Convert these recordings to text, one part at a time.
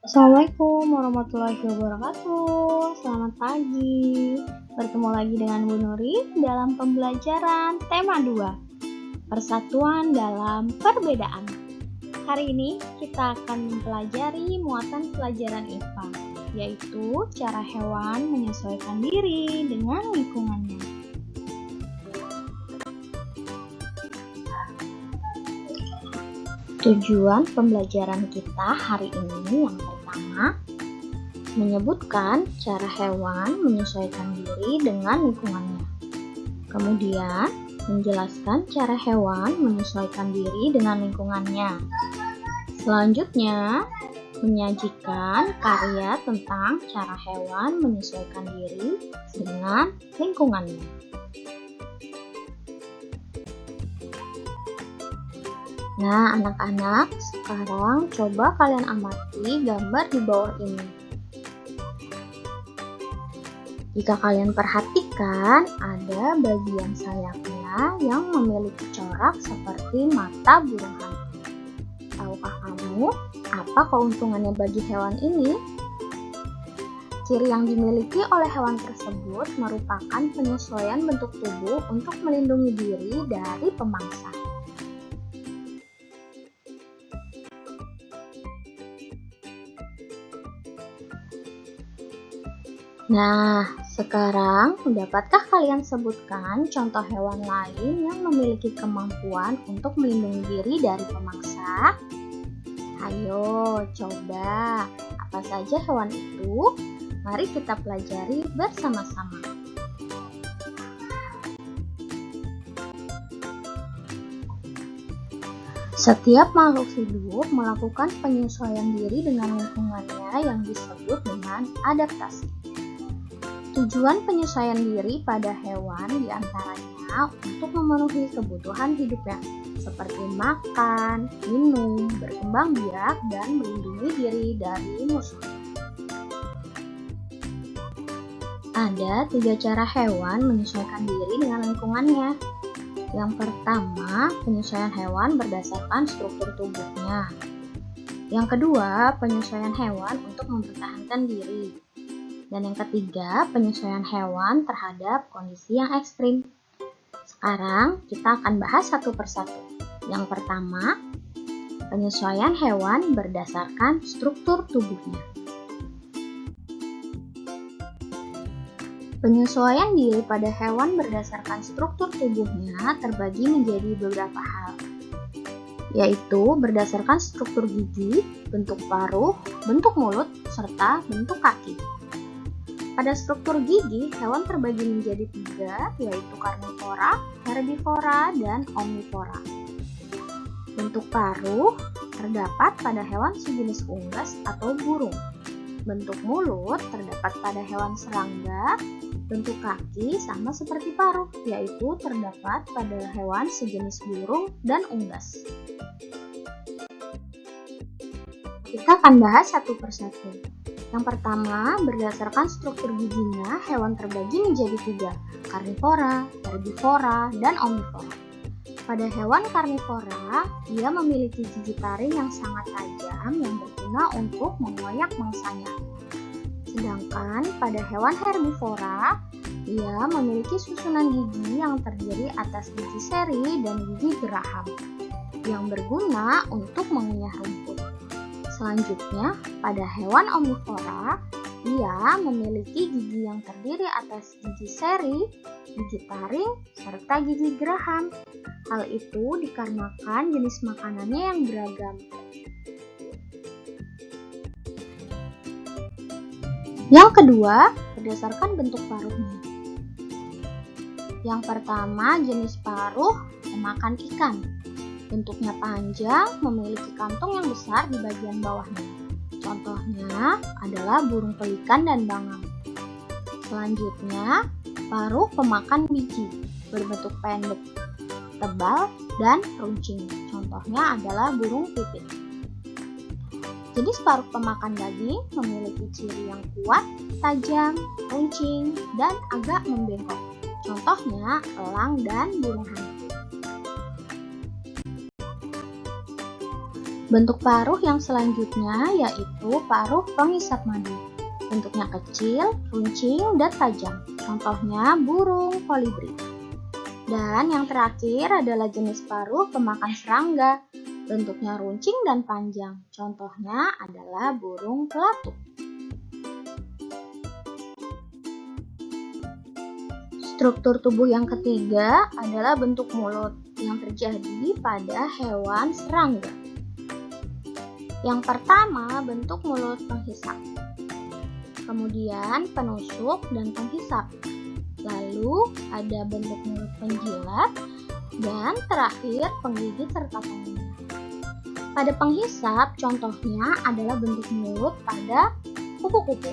Assalamualaikum warahmatullahi wabarakatuh. Selamat pagi. Bertemu lagi dengan Bu Nuri dalam pembelajaran tema 2, Persatuan dalam Perbedaan. Hari ini kita akan mempelajari muatan pelajaran IPA, yaitu cara hewan menyesuaikan diri dengan lingkungannya. Tujuan pembelajaran kita hari ini yang pertama, menyebutkan cara hewan menyesuaikan diri dengan lingkungannya. Kemudian, menjelaskan cara hewan menyesuaikan diri dengan lingkungannya. Selanjutnya, menyajikan karya tentang cara hewan menyesuaikan diri dengan lingkungannya. Nah, anak-anak, sekarang coba kalian amati gambar di bawah ini. Jika kalian perhatikan, ada bagian sayapnya yang memiliki corak seperti mata burung hantu. Tahukah kamu apa keuntungannya bagi hewan ini? Ciri yang dimiliki oleh hewan tersebut merupakan penyesuaian bentuk tubuh untuk melindungi diri dari pemangsa. Nah, sekarang dapatkah kalian sebutkan contoh hewan lain yang memiliki kemampuan untuk melindungi diri dari pemangsa? Ayo, coba. Apa saja hewan itu? Mari kita pelajari bersama-sama. Setiap makhluk hidup melakukan penyesuaian diri dengan lingkungannya yang disebut dengan adaptasi. Tujuan penyesuaian diri pada hewan diantaranya untuk memenuhi kebutuhan hidupnya, seperti makan, minum, berkembang biak, dan melindungi diri dari musuh. Ada 3 cara hewan menyesuaikan diri dengan lingkungannya. Yang pertama, penyesuaian hewan berdasarkan struktur tubuhnya. Yang kedua, penyesuaian hewan untuk mempertahankan diri. Dan yang ketiga, penyesuaian hewan terhadap kondisi yang ekstrim. Sekarang kita akan bahas satu persatu. Yang pertama, penyesuaian hewan berdasarkan struktur tubuhnya. Penyesuaian diri pada hewan berdasarkan struktur tubuhnya terbagi menjadi beberapa hal, yaitu berdasarkan struktur gigi, bentuk paruh, bentuk mulut, serta bentuk kaki. Pada struktur gigi, hewan terbagi menjadi 3, yaitu karnivora, herbivora, dan omnivora. Bentuk paruh terdapat pada hewan sejenis unggas atau burung. Bentuk mulut terdapat pada hewan serangga. Bentuk kaki sama seperti paruh, yaitu terdapat pada hewan sejenis burung dan unggas. Kita akan bahas satu persatu. Yang pertama, berdasarkan struktur giginya, hewan terbagi menjadi 3, karnivora, herbivora, dan omnivora. Pada hewan karnivora, ia memiliki gigi taring yang sangat tajam yang berguna untuk mengoyak mangsanya. Sedangkan pada hewan herbivora, ia memiliki susunan gigi yang terdiri atas gigi seri dan gigi geraham, yang berguna untuk mengunyah rumput. Selanjutnya, pada hewan omnivora, ia memiliki gigi yang terdiri atas gigi seri, gigi taring, serta gigi geraham. Hal itu dikarenakan jenis makanannya yang beragam. Yang kedua, berdasarkan bentuk paruhnya. Yang pertama, jenis paruh pemakan ikan. Bentuknya panjang, memiliki kantung yang besar di bagian bawahnya. Contohnya adalah burung pelikan dan bangau. Selanjutnya, paruh pemakan biji, berbentuk pendek, tebal, dan runcing. Contohnya adalah burung pipit. Jenis paruh pemakan daging memiliki ciri yang kuat, tajam, runcing, dan agak membengkok. Contohnya elang dan burung hantu. Bentuk paruh yang selanjutnya yaitu paruh penghisap madu. Bentuknya kecil, runcing, dan tajam. Contohnya burung kolibri. Dan yang terakhir adalah jenis paruh pemakan serangga. Bentuknya runcing dan panjang. Contohnya adalah burung pelatuk. Struktur tubuh yang ketiga adalah bentuk mulut yang terjadi pada hewan serangga. Yang pertama, bentuk mulut penghisap. Kemudian penusuk dan penghisap. Lalu ada bentuk mulut penjilat dan terakhir penggigit serta pengunyah. Pada penghisap, contohnya adalah bentuk mulut pada kupu-kupu.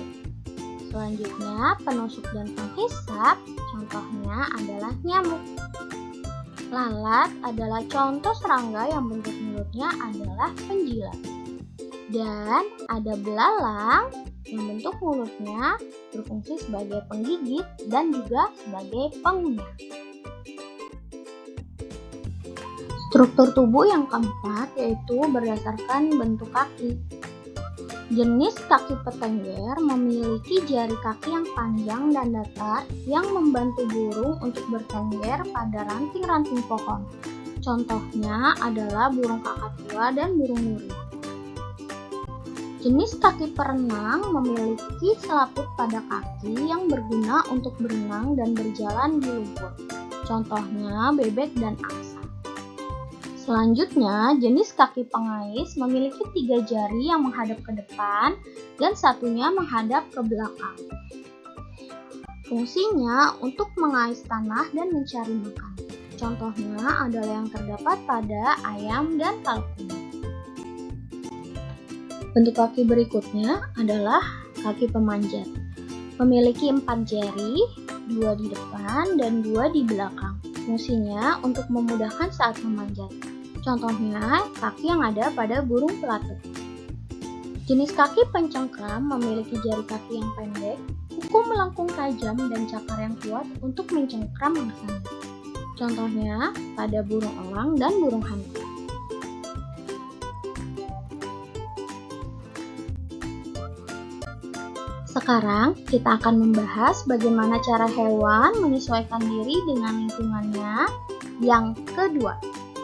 Selanjutnya, penusuk dan penghisap, contohnya adalah nyamuk. Lalat adalah contoh serangga yang bentuk mulutnya adalah penjilat. Dan ada belalang yang bentuk mulutnya berfungsi sebagai penggigit dan juga sebagai pengunyah. Struktur tubuh yang keempat yaitu berdasarkan bentuk kaki. Jenis kaki petengger memiliki jari kaki yang panjang dan datar yang membantu burung untuk bertengger pada ranting-ranting pohon. Contohnya adalah burung kakatua dan burung nuri. Jenis kaki perenang memiliki selaput pada kaki yang berguna untuk berenang dan berjalan di lumpur. Contohnya bebek dan angsa. Selanjutnya, jenis kaki pengais memiliki 3 jari yang menghadap ke depan dan satunya menghadap ke belakang. Fungsinya untuk mengais tanah dan mencari makan. Contohnya adalah yang terdapat pada ayam dan kalkun. Bentuk kaki berikutnya adalah kaki pemanjat. Memiliki 4 jari, 2 di depan dan 2 di belakang. Fungsinya untuk memudahkan saat memanjat. Contohnya kaki yang ada pada burung pelatuk. Jenis kaki pencengkram memiliki jari kaki yang pendek, kuku melengkung tajam dan cakar yang kuat untuk mencengkram mangsanya. Contohnya pada burung elang dan burung hantu. Sekarang kita akan membahas bagaimana cara hewan menyesuaikan diri dengan lingkungannya. Yang kedua,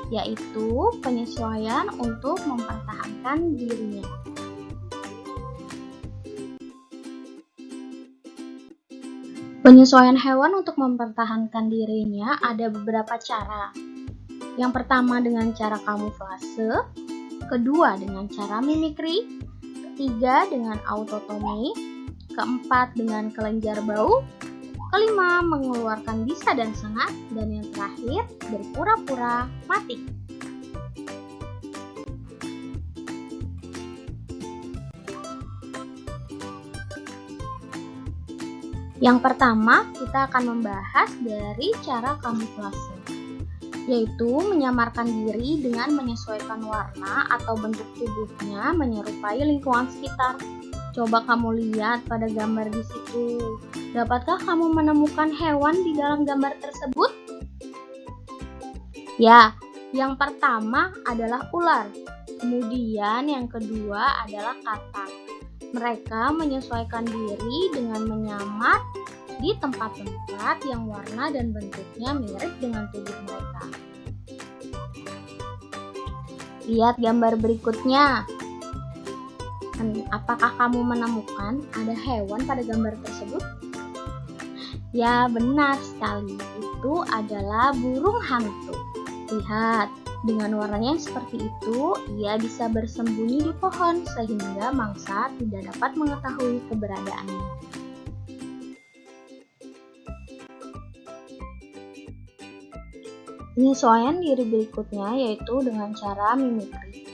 yaitu penyesuaian untuk mempertahankan dirinya. Penyesuaian hewan untuk mempertahankan dirinya ada beberapa cara. Yang pertama dengan cara kamuflase, kedua dengan cara mimikri, ketiga dengan autotomi, keempat dengan kelenjar bau, kelima mengeluarkan bisa dan sengat, dan yang terakhir berpura-pura mati. Yang pertama, kita akan membahas dari cara kamuflase, yaitu menyamarkan diri dengan menyesuaikan warna atau bentuk tubuhnya menyerupai lingkungan sekitar. Coba kamu lihat pada gambar di situ. Dapatkah kamu menemukan hewan di dalam gambar tersebut? Ya, yang pertama adalah ular. Kemudian yang kedua adalah katak. Mereka menyesuaikan diri dengan menyamar di tempat-tempat yang warna dan bentuknya mirip dengan tubuh mereka. Lihat gambar berikutnya. Apakah kamu menemukan ada hewan pada gambar tersebut? Ya, benar sekali. Itu adalah burung hantu. Lihat, dengan warnanya yang seperti itu, ia bisa bersembunyi di pohon sehingga mangsa tidak dapat mengetahui keberadaannya. Penyesuaian diri berikutnya yaitu dengan cara mimikri.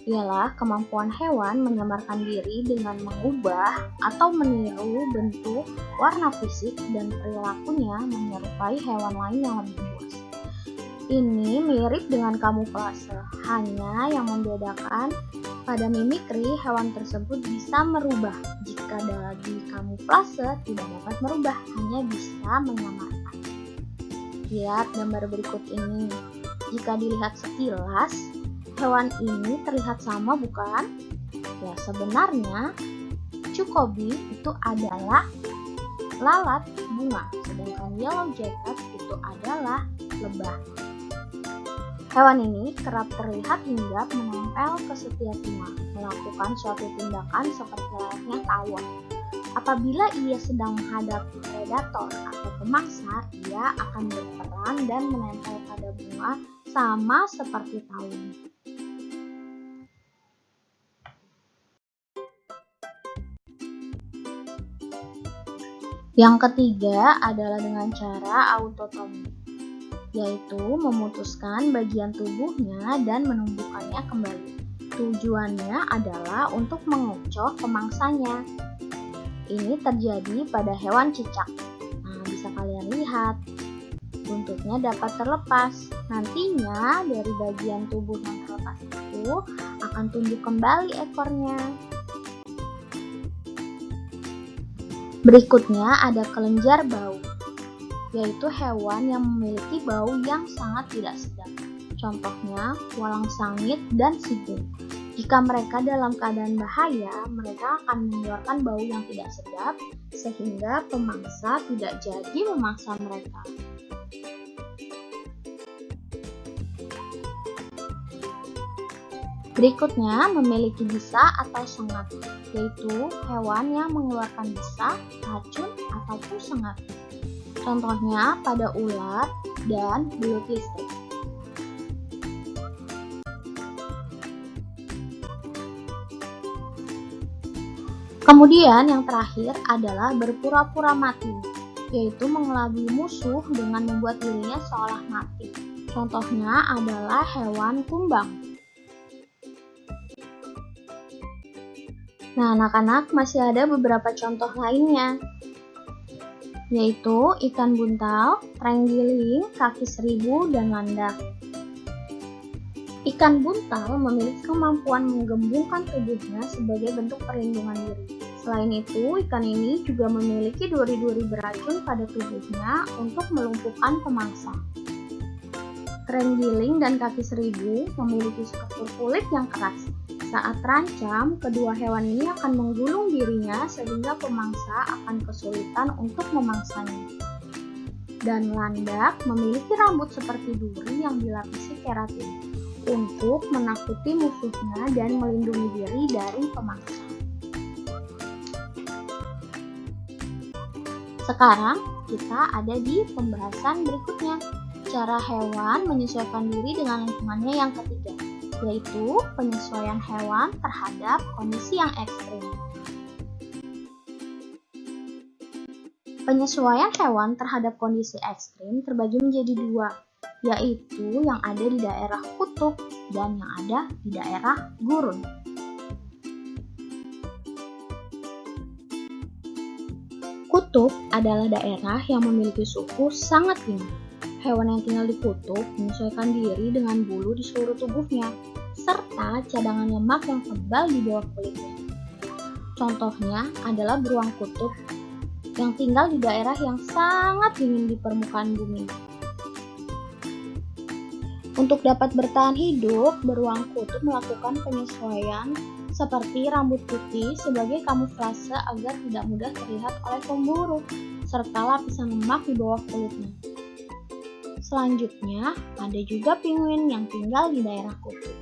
Ialah kemampuan hewan menyamarkan diri dengan mengubah atau meniru bentuk, warna fisik, dan perilakunya menyerupai hewan lain yang lebih luas. Ini mirip dengan kamuflase, hanya yang membedakan pada mimikri hewan tersebut bisa merubah. Jika di kamuflase tidak dapat merubah, hanya bisa menyamarkan. Lihat gambar berikut ini. Jika dilihat sekilas, Hewan ini terlihat sama, bukan? Ya, sebenarnya Cukobi itu adalah lalat bunga, sedangkan yellow jacket itu adalah lebah. Hewan ini kerap terlihat hinggap menempel ke setiap bunga, melakukan suatu tindakan seperti layaknya tawon. Apabila ia sedang menghadapi predator atau pemangsa, ia akan berperan dan menempel pada bunga sama seperti tawon. Yang ketiga adalah dengan cara autotomi, yaitu memutuskan bagian tubuhnya dan menumbuhkannya kembali. Tujuannya adalah untuk mengecoh pemangsanya. Ini terjadi pada hewan cicak. Nah, bisa kalian lihat, buntutnya dapat terlepas. Nantinya dari bagian tubuh yang terlepas itu akan tumbuh kembali ekornya. Berikutnya ada kelenjar bau, yaitu hewan yang memiliki bau yang sangat tidak sedap. Contohnya walang sangit dan sigung. Jika mereka dalam keadaan bahaya, mereka akan mengeluarkan bau yang tidak sedap sehingga pemangsa tidak jadi memangsa mereka. Berikutnya memiliki bisa atau sengat, yaitu hewan yang mengeluarkan bisa, racun, ataupun sengat. Contohnya pada ular dan belut listrik. Kemudian yang terakhir adalah berpura-pura mati, yaitu mengelabui musuh dengan membuat dirinya seolah mati. Contohnya adalah hewan kumbang. Nah, anak-anak, masih ada beberapa contoh lainnya, yaitu ikan buntal, terenggiling, kaki seribu, dan landak. Ikan buntal memiliki kemampuan menggembungkan tubuhnya sebagai bentuk perlindungan diri. Selain itu, ikan ini juga memiliki duri-duri beracun pada tubuhnya untuk melumpuhkan pemangsa. Terenggiling dan kaki seribu memiliki struktur kulit yang keras. Saat terancam, kedua hewan ini akan menggulung dirinya sehingga pemangsa akan kesulitan untuk memangsanya. Dan landak memiliki rambut seperti duri yang dilapisi keratin untuk menakuti musuhnya dan melindungi diri dari pemangsa. Sekarang kita ada di pembahasan berikutnya, cara hewan menyesuaikan diri dengan lingkungannya yang ketiga, yaitu penyesuaian hewan terhadap kondisi yang ekstrim. Penyesuaian hewan terhadap kondisi ekstrim terbagi menjadi dua, yaitu yang ada di daerah kutub dan yang ada di daerah gurun. Kutub adalah daerah yang memiliki suhu sangat dingin. Hewan yang tinggal di kutub menyesuaikan diri dengan bulu di seluruh tubuhnya, serta cadangan lemak yang tebal di bawah kulitnya. Contohnya adalah beruang kutub yang tinggal di daerah yang sangat dingin di permukaan bumi. Untuk dapat bertahan hidup, beruang kutub melakukan penyesuaian seperti rambut putih sebagai kamuflase agar tidak mudah terlihat oleh pemburu, serta lapisan lemak di bawah kulitnya. Selanjutnya, ada juga penguin yang tinggal di daerah kutub.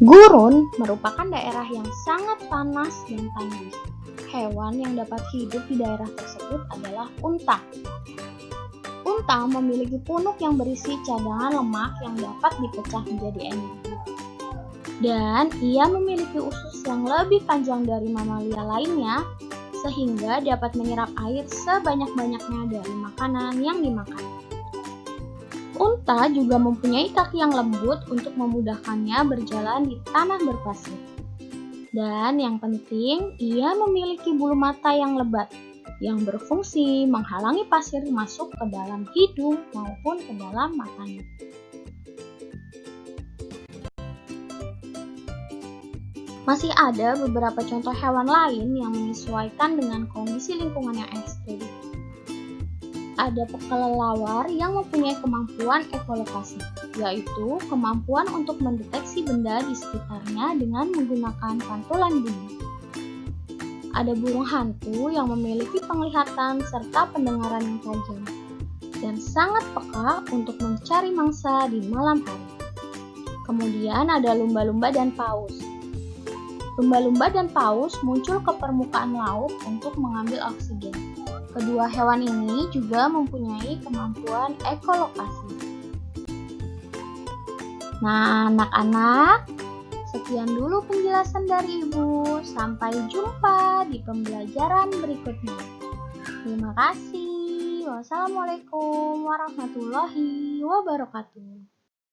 Gurun merupakan daerah yang sangat panas dan tandus. Hewan yang dapat hidup di daerah tersebut adalah unta. Unta memiliki punuk yang berisi cadangan lemak yang dapat dipecah menjadi energi. Dan ia memiliki usus yang lebih panjang dari mamalia lainnya, sehingga dapat menyerap air sebanyak-banyaknya dari makanan yang dimakan. Unta juga mempunyai kaki yang lembut untuk memudahkannya berjalan di tanah berpasir. Dan yang penting, ia memiliki bulu mata yang lebat, yang berfungsi menghalangi pasir masuk ke dalam hidung maupun ke dalam matanya. Masih ada beberapa contoh hewan lain yang menyesuaikan dengan kondisi lingkungan yang ekstrim. Ada kelelawar yang mempunyai kemampuan ekolokasi, yaitu kemampuan untuk mendeteksi benda di sekitarnya dengan menggunakan pantulan bunyi. Ada burung hantu yang memiliki penglihatan serta pendengaran yang tajam dan sangat peka untuk mencari mangsa di malam hari. Kemudian ada lumba-lumba dan paus. Lumba-lumba dan paus muncul ke permukaan laut untuk mengambil oksigen. Kedua hewan ini juga mempunyai kemampuan ekolokasi. Nah, anak-anak, sekian dulu penjelasan dari Ibu. Sampai jumpa di pembelajaran berikutnya. Terima kasih. Wassalamualaikum warahmatullahi wabarakatuh.